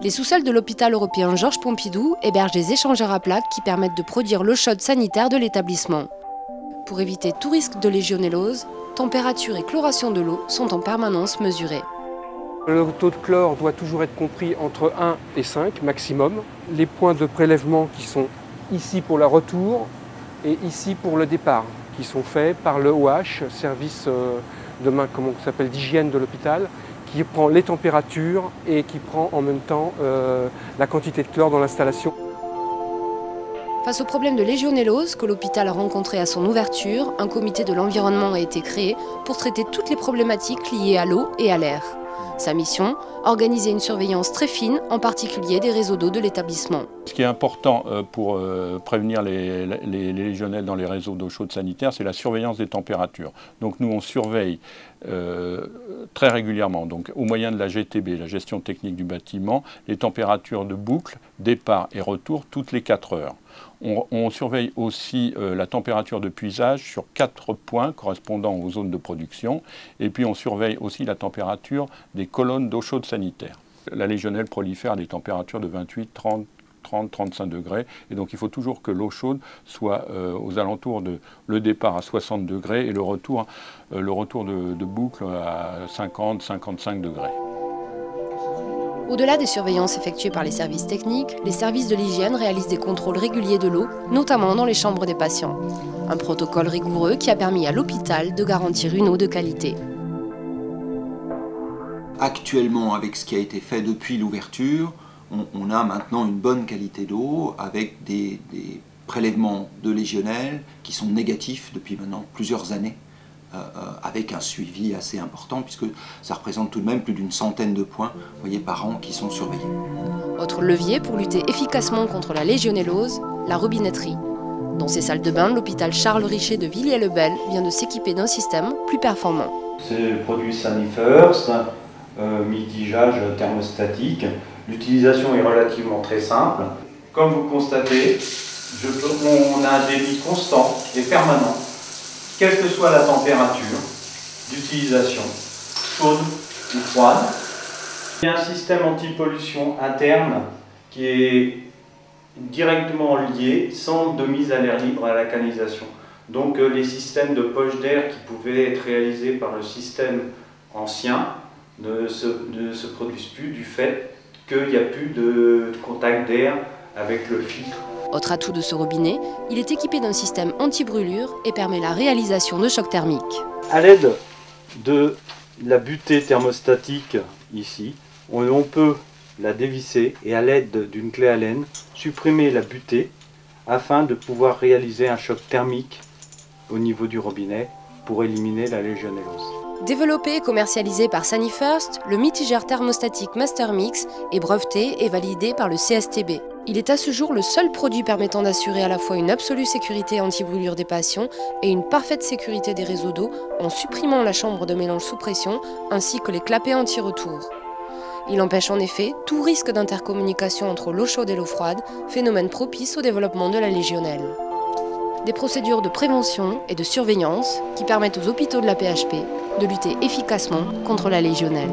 Les sous-sols de l'hôpital européen Georges Pompidou hébergent des échangeurs à plaques qui permettent de produire l'eau chaude sanitaire de l'établissement. Pour éviter tout risque de légionellose, température et chloration de l'eau sont en permanence mesurés. Le taux de chlore doit toujours être compris entre 1 et 5 maximum. Les points de prélèvement qui sont ici pour le retour et ici pour le départ, qui sont faits par le OH, service d'hygiène de l'hôpital, qui prend les températures et qui prend en même temps la quantité de chlore dans l'installation. Face au problème de légionellose que l'hôpital a rencontré à son ouverture, un comité de l'environnement a été créé pour traiter toutes les problématiques liées à l'eau et à l'air. Sa mission, organiser une surveillance très fine, en particulier des réseaux d'eau de l'établissement. Ce qui est important pour prévenir les légionnelles dans les réseaux d'eau chaude sanitaire, c'est la surveillance des températures. Donc nous, on surveille très régulièrement, donc au moyen de la GTB, la gestion technique du bâtiment, les températures de boucle, départ et retour toutes les 4 heures. On surveille aussi la température de puisage sur 4 points correspondant aux zones de production. Et puis on surveille aussi la température des colonnes d'eau chaude sanitaire. La légionelle prolifère à des températures de 28, 30, 35 degrés. Et donc il faut toujours que l'eau chaude soit aux alentours de le départ à 60 degrés et le retour de boucle à 50, 55 degrés. Au-delà des surveillances effectuées par les services techniques, les services de l'hygiène réalisent des contrôles réguliers de l'eau, notamment dans les chambres des patients. Un protocole rigoureux qui a permis à l'hôpital de garantir une eau de qualité. Actuellement, avec ce qui a été fait depuis l'ouverture, on a maintenant une bonne qualité d'eau avec des prélèvements de légionelles qui sont négatifs depuis maintenant plusieurs années. Avec un suivi assez important puisque ça représente tout de même plus d'une centaine de points par an qui sont surveillés. Autre levier pour lutter efficacement contre la légionellose, la robinetterie. Dans ses salles de bain, l'hôpital Charles Richer de Villiers-le-Bel vient de s'équiper d'un système plus performant. C'est le produit Sanifirst, mitigeage thermostatique. L'utilisation est relativement très simple. Comme vous le constatez, on a un débit constant et permanent, quelle que soit la température d'utilisation, chaude ou froide. Il y a un système anti-pollution interne qui est directement lié, sans de mise à l'air libre à la canalisation. Donc les systèmes de poche d'air qui pouvaient être réalisés par le système ancien ne se produisent plus du fait qu'il n'y a plus de contact d'air avec le filtre. Autre atout de ce robinet, il est équipé d'un système anti-brûlure et permet la réalisation de chocs thermiques. À l'aide de la butée thermostatique ici, on peut la dévisser et à l'aide d'une clé Allen supprimer la butée afin de pouvoir réaliser un choc thermique au niveau du robinet pour éliminer la légionellose. Développé et commercialisé par Sanifirst, le mitigeur thermostatique Mastermix est breveté et validé par le CSTB. Il est à ce jour le seul produit permettant d'assurer à la fois une absolue sécurité anti-brûlure des patients et une parfaite sécurité des réseaux d'eau en supprimant la chambre de mélange sous pression ainsi que les clapets anti-retour. Il empêche en effet tout risque d'intercommunication entre l'eau chaude et l'eau froide, phénomène propice au développement de la légionelle. Des procédures de prévention et de surveillance qui permettent aux hôpitaux de la PHP de lutter efficacement contre la légionelle.